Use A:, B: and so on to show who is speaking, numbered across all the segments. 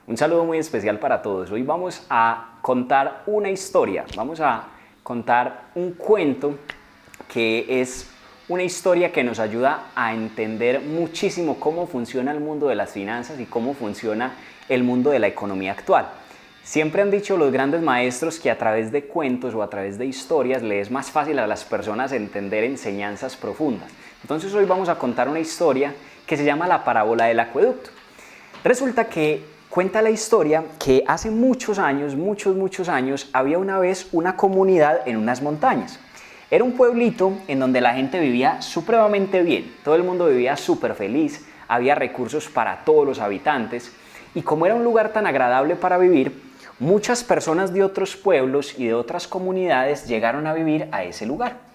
A: Un saludo muy especial para todos. Hoy vamos a contar una historia, vamos a contar un cuento que es una historia que nos ayuda a entender muchísimo cómo funciona el mundo de las finanzas y cómo funciona el mundo de la economía actual. Siempre han dicho los grandes maestros que a través de cuentos o a través de historias le es más fácil a las personas entender enseñanzas profundas. Entonces hoy vamos a contar una historia que se llama La parábola del acueducto. Resulta que cuenta la historia que hace muchos años, había una vez una comunidad en unas montañas. Era un pueblito en donde la gente vivía supremamente bien, todo el mundo vivía súper feliz, había recursos para todos los habitantes y como era un lugar tan agradable para vivir, muchas personas de otros pueblos y de otras comunidades llegaron a vivir a ese lugar.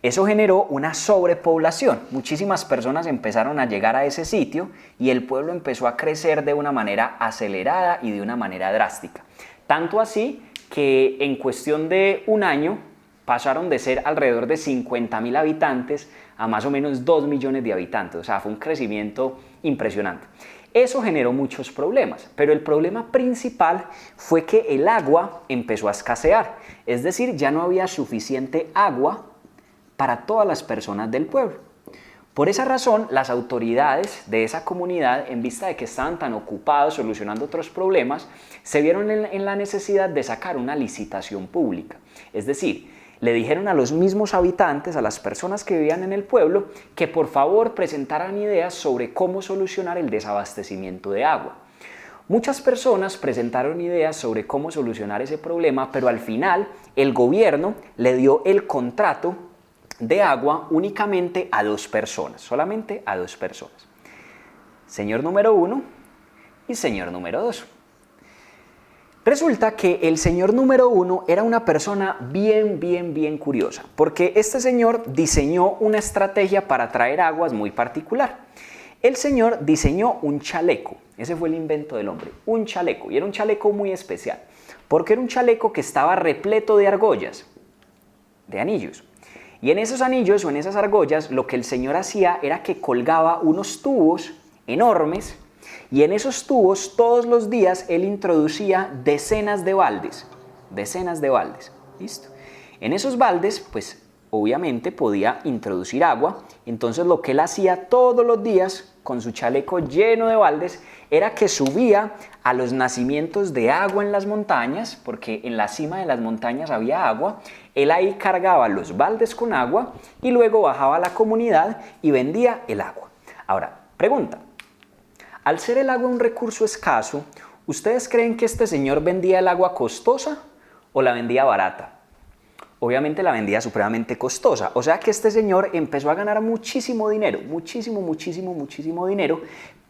A: Eso generó una sobrepoblación, muchísimas personas empezaron a llegar a ese sitio y el pueblo empezó a crecer de una manera acelerada y de una manera drástica. Tanto así que en cuestión de un año pasaron de ser alrededor de 50.000 habitantes a más o menos 2 millones de habitantes, o sea, fue un crecimiento impresionante. Eso generó muchos problemas, pero el problema principal fue que el agua empezó a escasear, es decir, ya no había suficiente agua para todas las personas del pueblo. Por esa razón, las autoridades de esa comunidad, en vista de que estaban tan ocupados solucionando otros problemas, se vieron en la necesidad de sacar una licitación pública. Es decir, le dijeron a los mismos habitantes, a las personas que vivían en el pueblo, que por favor presentaran ideas sobre cómo solucionar el desabastecimiento de agua. Muchas personas presentaron ideas sobre cómo solucionar ese problema, pero al final el gobierno le dio el contrato de agua únicamente a 2 personas, solamente a 2 personas. Señor número 1 y señor número 2. Resulta que el señor número 1 era una persona bien curiosa, porque este señor diseñó una estrategia para traer aguas muy particular. El señor diseñó un chaleco, ese fue el invento del hombre, un chaleco, y era un chaleco muy especial, porque era un chaleco que estaba repleto de argollas, de anillos. Y en esos anillos o en esas argollas lo que el señor hacía era que colgaba unos tubos enormes y en esos tubos todos los días él introducía decenas de baldes, ¿listo? En esos baldes pues obviamente podía introducir agua, entonces lo que él hacía todos los días con su chaleco lleno de baldes era que subía a los nacimientos de agua en las montañas, porque en la cima de las montañas había agua, él ahí cargaba los baldes con agua y luego bajaba a la comunidad y vendía el agua. Ahora, pregunta, al ser el agua un recurso escaso, ¿ustedes creen que este señor vendía el agua costosa o la vendía barata? Obviamente la vendía supremamente costosa, o sea que este señor empezó a ganar muchísimo dinero, muchísimo dinero,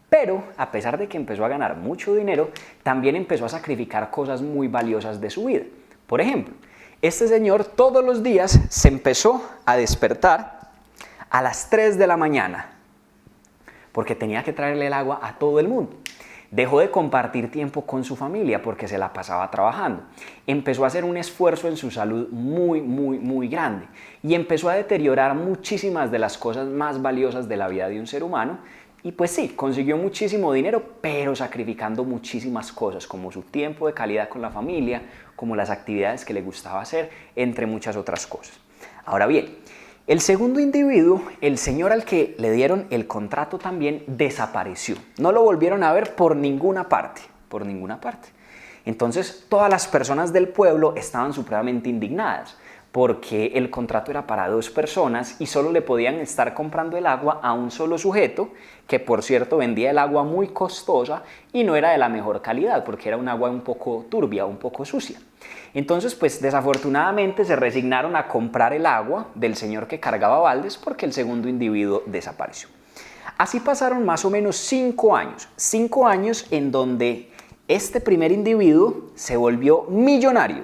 A: pero a pesar de que empezó a ganar mucho dinero, también empezó a sacrificar cosas muy valiosas de su vida. Por ejemplo, este señor todos los días se empezó a despertar a las 3 de la mañana, porque tenía que traerle el agua a todo el mundo. Dejó de compartir tiempo con su familia porque se la pasaba trabajando. Empezó a hacer un esfuerzo en su salud muy grande y empezó a deteriorar muchísimas de las cosas más valiosas de la vida de un ser humano. Y pues sí, consiguió muchísimo dinero, pero sacrificando muchísimas cosas, como su tiempo de calidad con la familia, como las actividades que le gustaba hacer, entre muchas otras cosas. Ahora bien, el segundo individuo, el señor al que le dieron el contrato también, desapareció. No lo volvieron a ver por ninguna parte. Entonces, todas las personas del pueblo estaban supremamente indignadas, porque el contrato era para 2 personas y solo le podían estar comprando el agua a un solo sujeto, que por cierto vendía el agua muy costosa y no era de la mejor calidad, porque era un agua un poco turbia, un poco sucia. Entonces, pues desafortunadamente se resignaron a comprar el agua del señor que cargaba baldes porque el segundo individuo desapareció. Así pasaron más o menos 5 años, 5 años en donde este primer individuo se volvió millonario.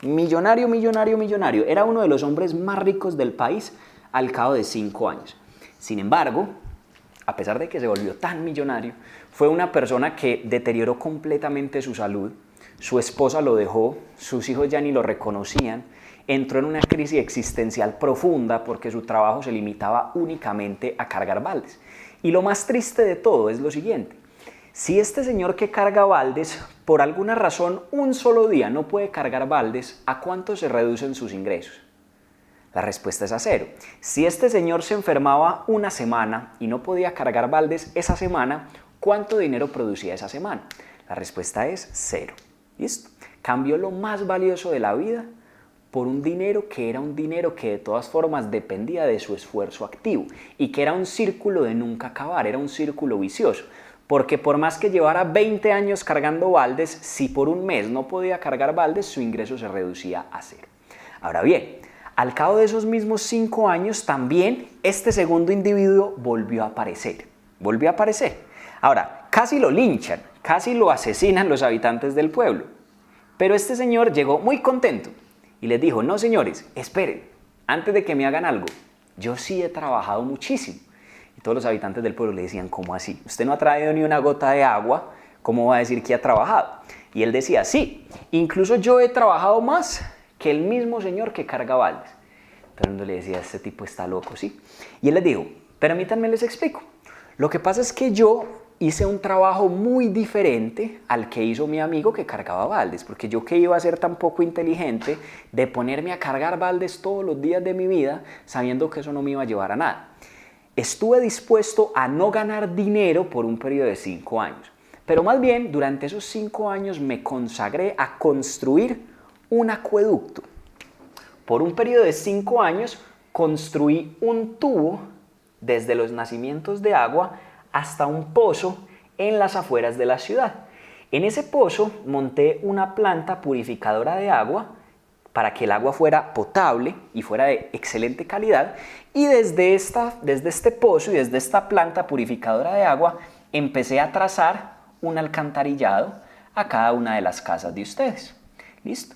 A: Era uno de los hombres más ricos del país al cabo de 5 años. Sin embargo, a pesar de que se volvió tan millonario, fue una persona que deterioró completamente su salud. Su esposa lo dejó, sus hijos ya ni lo reconocían, entró en una crisis existencial profunda porque su trabajo se limitaba únicamente a cargar baldes. Y lo más triste de todo es lo siguiente: Si este señor que carga baldes, por alguna razón, un solo día no puede cargar baldes, ¿a cuánto se reducen sus ingresos? La respuesta es a cero. Si este señor se enfermaba una semana y no podía cargar baldes esa semana, ¿cuánto dinero producía esa semana? La respuesta es cero. ¿Listo? Cambió lo más valioso de la vida por un dinero que era un dinero que de todas formas dependía de su esfuerzo activo y que era un círculo de nunca acabar, era un círculo vicioso. Porque por más que llevara 20 años cargando baldes, si por un mes no podía cargar baldes, su ingreso se reducía a cero. Ahora bien, al cabo de esos mismos 5 años, también este segundo individuo volvió a aparecer. Volvió a aparecer. Ahora, casi lo linchan, casi lo asesinan los habitantes del pueblo. Pero este señor llegó muy contento y les dijo, no señores, esperen, antes de que me hagan algo, yo sí he trabajado muchísimo. Y todos los habitantes del pueblo le decían, ¿cómo así? Usted no ha traído ni una gota de agua, ¿cómo va a decir que ha trabajado? Y él decía, sí, incluso yo he trabajado más que el mismo señor que carga baldes. Todo el mundo le decía, este tipo está loco, ¿sí? Y él les dijo, permítanme les explico. Lo que pasa es que yo hice un trabajo muy diferente al que hizo mi amigo que cargaba baldes, porque yo que iba a ser tan poco inteligente de ponerme a cargar baldes todos los días de mi vida, sabiendo que eso no me iba a llevar a nada. Estuve dispuesto a no ganar dinero por un periodo de 5 años, pero más bien durante esos 5 años me consagré a construir un acueducto. Por un periodo de 5 años construí un tubo desde los nacimientos de agua hasta un pozo en las afueras de la ciudad. En ese pozo monté una planta purificadora de agua para que el agua fuera potable y fuera de excelente calidad, y desde este pozo y desde esta planta purificadora de agua empecé a trazar un alcantarillado a cada una de las casas de ustedes. ¿Listo?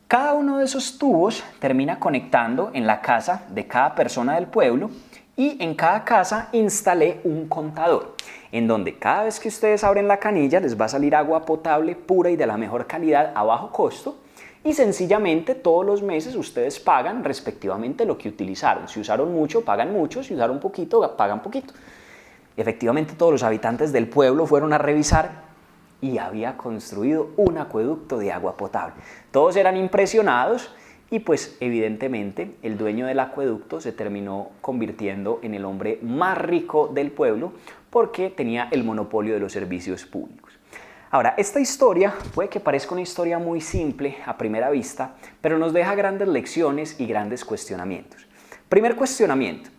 A: Cada uno de esos tubos termina conectando en la casa de cada persona del pueblo, y en cada casa instalé un contador, en donde cada vez que ustedes abren la canilla les va a salir agua potable, pura y de la mejor calidad a bajo costo, y sencillamente todos los meses ustedes pagan respectivamente lo que utilizaron. Si usaron mucho, pagan mucho; si usaron poquito, pagan poquito. Efectivamente, todos los habitantes del pueblo fueron a revisar y había construido un acueducto de agua potable. Todos eran impresionados y pues evidentemente el dueño del acueducto se terminó convirtiendo en el hombre más rico del pueblo porque tenía el monopolio de los servicios públicos. Ahora, esta historia puede que parezca una historia muy simple a primera vista, pero nos deja grandes lecciones y grandes cuestionamientos. Primer cuestionamiento.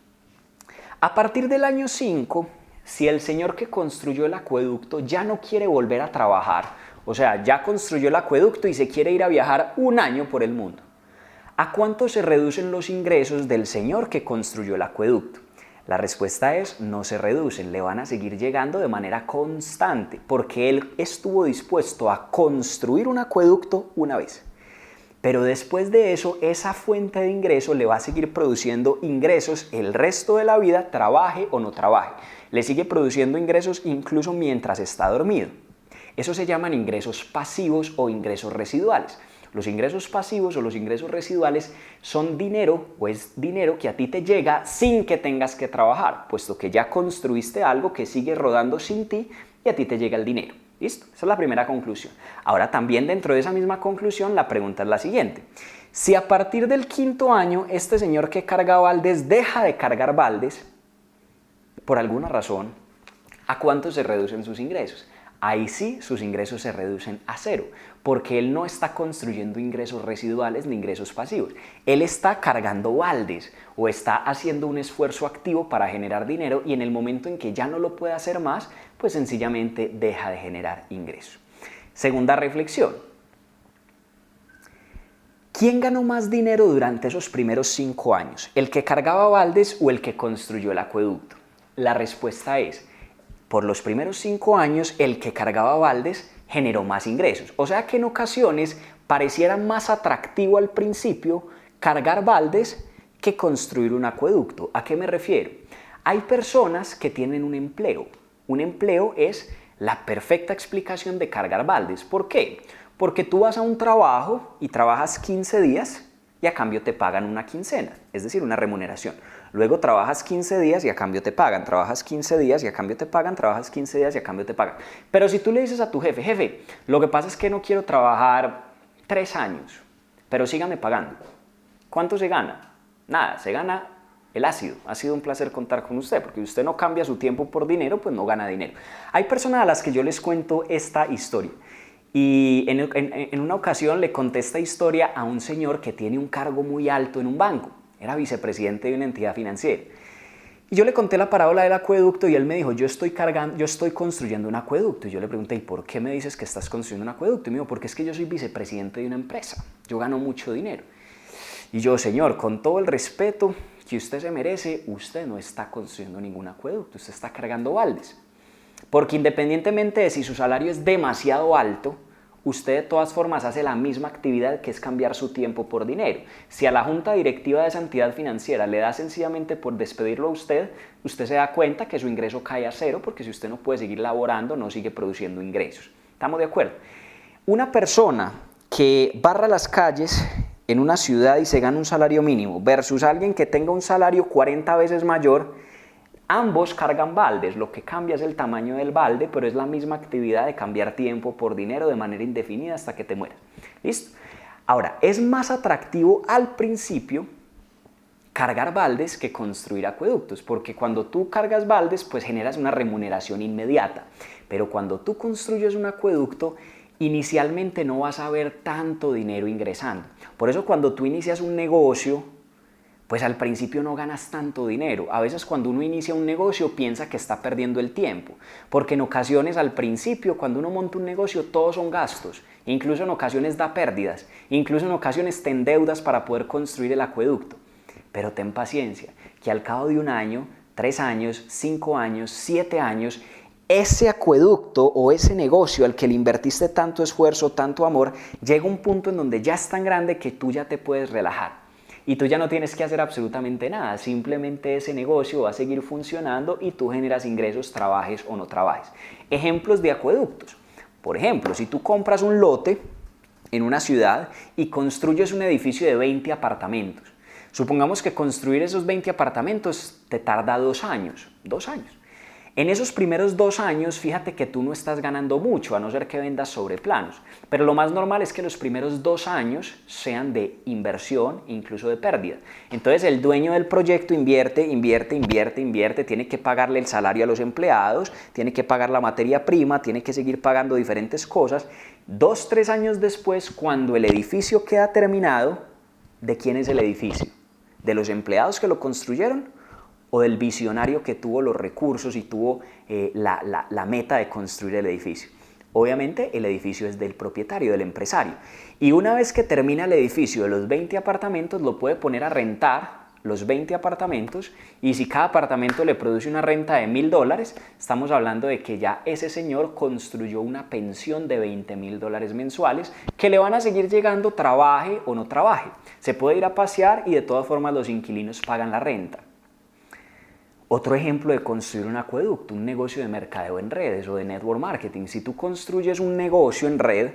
A: A partir del año 5, si el señor que construyó el acueducto ya no quiere volver a trabajar, o sea, ya construyó el acueducto y se quiere ir a viajar un año por el mundo, ¿a cuánto se reducen los ingresos del señor que construyó el acueducto? La respuesta es, no se reducen, le van a seguir llegando de manera constante, porque él estuvo dispuesto a construir un acueducto una vez. Pero después de eso, esa fuente de ingreso le va a seguir produciendo ingresos el resto de la vida, trabaje o no trabaje. Le sigue produciendo ingresos incluso mientras está dormido. Eso se llaman ingresos pasivos o ingresos residuales. Los ingresos pasivos o los ingresos residuales son dinero o es dinero que a ti te llega sin que tengas que trabajar, puesto que ya construiste algo que sigue rodando sin ti y a ti te llega el dinero. ¿Listo? Esa es la primera conclusión. Ahora, también dentro de esa misma conclusión, la pregunta es la siguiente. Si a partir del 5.º año este señor que carga baldes deja de cargar baldes, por alguna razón, ¿a cuánto se reducen sus ingresos? Ahí sí sus ingresos se reducen a cero, porque él no está construyendo ingresos residuales ni ingresos pasivos. Él está cargando baldes o está haciendo un esfuerzo activo para generar dinero, y en el momento en que ya no lo puede hacer más, pues sencillamente deja de generar ingresos. Segunda reflexión. ¿Quién ganó más dinero durante esos primeros 5 años? ¿El que cargaba baldes o el que construyó el acueducto? La respuesta es, por los primeros 5 años, el que cargaba baldes generó más ingresos. O sea que en ocasiones pareciera más atractivo al principio cargar baldes que construir un acueducto. ¿A qué me refiero? Hay personas que tienen un empleo. Un empleo es la perfecta explicación de cargar baldes. ¿Por qué? Porque tú vas a un trabajo y trabajas 15 días y a cambio te pagan una quincena, es decir, una remuneración. Luego trabajas 15 días y a cambio te pagan, trabajas 15 días y a cambio te pagan, trabajas 15 días y a cambio te pagan. Pero si tú le dices a tu jefe, jefe, lo que pasa es que no quiero trabajar 3 años, pero sígame pagando. ¿Cuánto se gana? Nada, se gana el ácido. Ha sido un placer contar con usted, porque si usted no cambia su tiempo por dinero, pues no gana dinero. Hay personas a las que yo les cuento esta historia. Y en una ocasión le conté esta historia a un señor que tiene un cargo muy alto en un banco. Era vicepresidente de una entidad financiera. Y yo le conté la parábola del acueducto y él me dijo, yo estoy construyendo un acueducto. Y yo le pregunté, ¿y por qué me dices que estás construyendo un acueducto? Y me dijo, porque es que yo soy vicepresidente de una empresa. Yo gano mucho dinero. Y yo, señor, con todo el respeto que usted se merece, usted no está construyendo ningún acueducto, usted está cargando baldes. Porque independientemente de si su salario es demasiado alto, usted de todas formas hace la misma actividad que es cambiar su tiempo por dinero. Si a la junta directiva de esa entidad financiera le da sencillamente por despedirlo a usted, usted se da cuenta que su ingreso cae a cero, porque si usted no puede seguir laborando, no sigue produciendo ingresos. ¿Estamos de acuerdo? Una persona que barra las calles en una ciudad y se gana un salario mínimo versus alguien que tenga un salario 40 veces mayor, ambos cargan baldes. Lo que cambia es el tamaño del balde, pero es la misma actividad de cambiar tiempo por dinero de manera indefinida hasta que te mueras. ¿Listo? Ahora, es más atractivo al principio cargar baldes que construir acueductos, porque cuando tú cargas baldes, pues generas una remuneración inmediata. Pero cuando tú construyes un acueducto, inicialmente no vas a ver tanto dinero ingresando. Por eso cuando tú inicias un negocio, pues al principio no ganas tanto dinero. A veces cuando uno inicia un negocio piensa que está perdiendo el tiempo, porque en ocasiones al principio cuando uno monta un negocio todos son gastos, incluso en ocasiones da pérdidas, incluso en ocasiones te endeudas para poder construir el acueducto. Pero ten paciencia, que al cabo de 1 año, 3 años, 5 años, 7 años, ese acueducto o ese negocio al que le invertiste tanto esfuerzo, tanto amor, llega un punto en donde ya es tan grande que tú ya te puedes relajar. Y tú ya no tienes que hacer absolutamente nada, simplemente ese negocio va a seguir funcionando y tú generas ingresos, trabajes o no trabajes. Ejemplos de acueductos. Por ejemplo, si tú compras un lote en una ciudad y construyes un edificio de 20 apartamentos, supongamos que construir esos 20 apartamentos te tarda 2 años, 2 años. En esos primeros 2 años, fíjate que tú no estás ganando mucho, a no ser que vendas sobre planos. Pero lo más normal es que los primeros 2 años sean de inversión, incluso de pérdida. Entonces el dueño del proyecto invierte, tiene que pagarle el salario a los empleados, tiene que pagar la materia prima, tiene que seguir pagando diferentes cosas. 2, 3 años después, cuando el edificio queda terminado, ¿de quién es el edificio? ¿De los empleados que lo construyeron? ¿O del visionario que tuvo los recursos y tuvo la meta de construir el edificio? Obviamente el edificio es del propietario, del empresario. Y una vez que termina el edificio de los 20 apartamentos, lo puede poner a rentar los 20 apartamentos, y si cada apartamento le produce una renta de $1,000, estamos hablando de que ya ese señor construyó una pensión de $20,000 mensuales que le van a seguir llegando trabaje o no trabaje. Se puede ir a pasear y de todas formas los inquilinos pagan la renta. Otro ejemplo de construir un acueducto, un negocio de mercadeo en redes o de network marketing. Si tú construyes un negocio en red,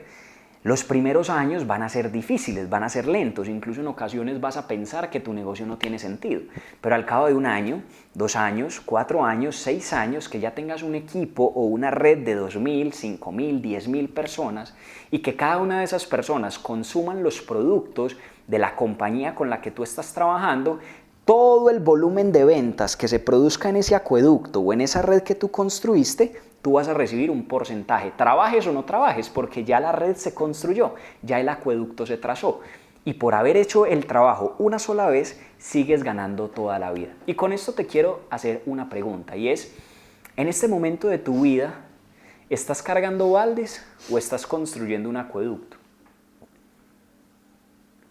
A: los primeros años van a ser difíciles, van a ser lentos, incluso en ocasiones vas a pensar que tu negocio no tiene sentido. Pero al cabo de 1 año, 2 años, 4 años, 6 años, que ya tengas un equipo o una red de 2,000, 5,000, 10,000 personas y que cada una de esas personas consuman los productos de la compañía con la que tú estás trabajando, todo el volumen de ventas que se produzca en ese acueducto o en esa red que tú construiste, tú vas a recibir un porcentaje, trabajes o no trabajes, porque ya la red se construyó, ya el acueducto se trazó. Y por haber hecho el trabajo una sola vez, sigues ganando toda la vida. Y con esto te quiero hacer una pregunta, y es, en este momento de tu vida, ¿estás cargando baldes o estás construyendo un acueducto?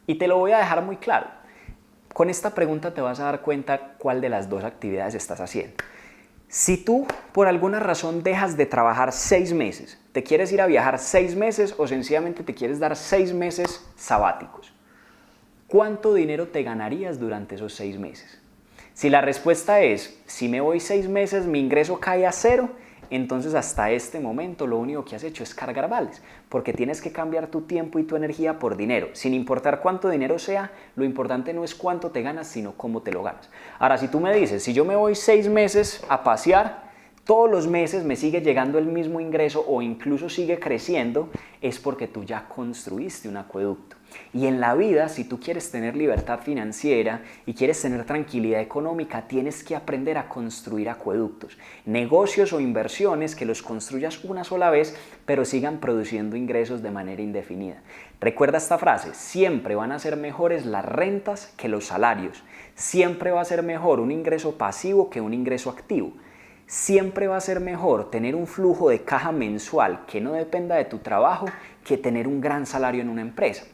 A: Y te lo voy a dejar muy claro. Con esta pregunta te vas a dar cuenta cuál de las dos actividades estás haciendo. Si tú por alguna razón dejas de trabajar 6 meses, te quieres ir a viajar 6 meses o sencillamente te quieres dar 6 meses sabáticos, ¿cuánto dinero te ganarías durante esos 6 meses? Si la respuesta es, si me voy 6 meses mi ingreso cae a 0, entonces hasta este momento lo único que has hecho es cargar baldes, porque tienes que cambiar tu tiempo y tu energía por dinero. Sin importar cuánto dinero sea, lo importante no es cuánto te ganas, sino cómo te lo ganas. Ahora, si tú me dices, si yo me voy 6 meses a pasear, todos los meses me sigue llegando el mismo ingreso o incluso sigue creciendo, es porque tú ya construiste un acueducto. Y en la vida, si tú quieres tener libertad financiera y quieres tener tranquilidad económica, tienes que aprender a construir acueductos, negocios o inversiones que los construyas una sola vez, pero sigan produciendo ingresos de manera indefinida. Recuerda esta frase: siempre van a ser mejores las rentas que los salarios, siempre va a ser mejor un ingreso pasivo que un ingreso activo. Siempre va a ser mejor tener un flujo de caja mensual que no dependa de tu trabajo que tener un gran salario en una empresa.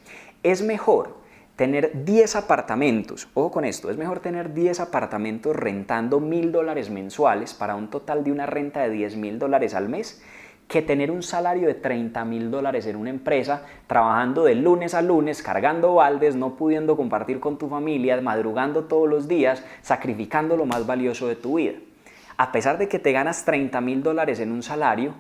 A: Es mejor tener 10 apartamentos, ojo con esto, es mejor tener 10 apartamentos rentando $1,000 mensuales para un total de una renta de $10,000 al mes, que tener un salario de $30,000 en una empresa, trabajando de lunes a lunes, cargando baldes, no pudiendo compartir con tu familia, madrugando todos los días, sacrificando lo más valioso de tu vida. A pesar de que te ganas $30,000 en un salario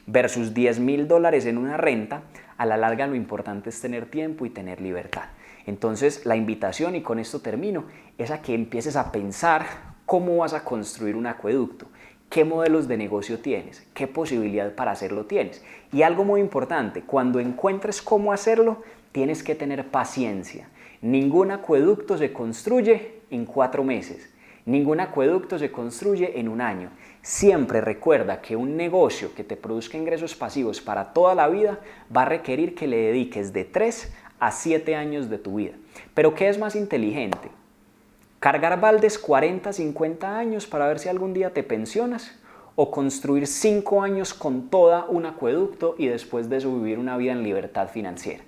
A: versus $10,000 en una renta, a la larga lo importante es tener tiempo y tener libertad. Entonces la invitación, y con esto termino, es a que empieces a pensar cómo vas a construir un acueducto, qué modelos de negocio tienes, qué posibilidad para hacerlo tienes. Y algo muy importante, cuando encuentres cómo hacerlo, tienes que tener paciencia. Ningún acueducto se construye en 4 meses. Ningún acueducto se construye en un año. Siempre recuerda que un negocio que te produzca ingresos pasivos para toda la vida va a requerir que le dediques de 3 a 7 años de tu vida. Pero ¿qué es más inteligente? ¿Cargar baldes 40, 50 años para ver si algún día te pensionas? ¿O construir 5 años con toda un acueducto y después de eso vivir una vida en libertad financiera?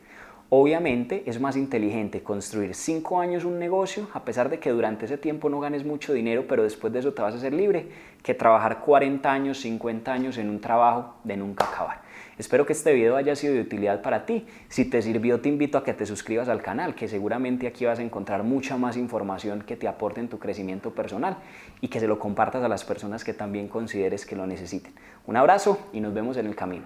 A: Obviamente es más inteligente construir 5 años un negocio, a pesar de que durante ese tiempo no ganes mucho dinero, pero después de eso te vas a hacer libre, que trabajar 40 años, 50 años en un trabajo de nunca acabar. Espero que este video haya sido de utilidad para ti. Si te sirvió, te invito a que te suscribas al canal, que seguramente aquí vas a encontrar mucha más información que te aporte en tu crecimiento personal, y que se lo compartas a las personas que también consideres que lo necesiten. Un abrazo y nos vemos en el camino.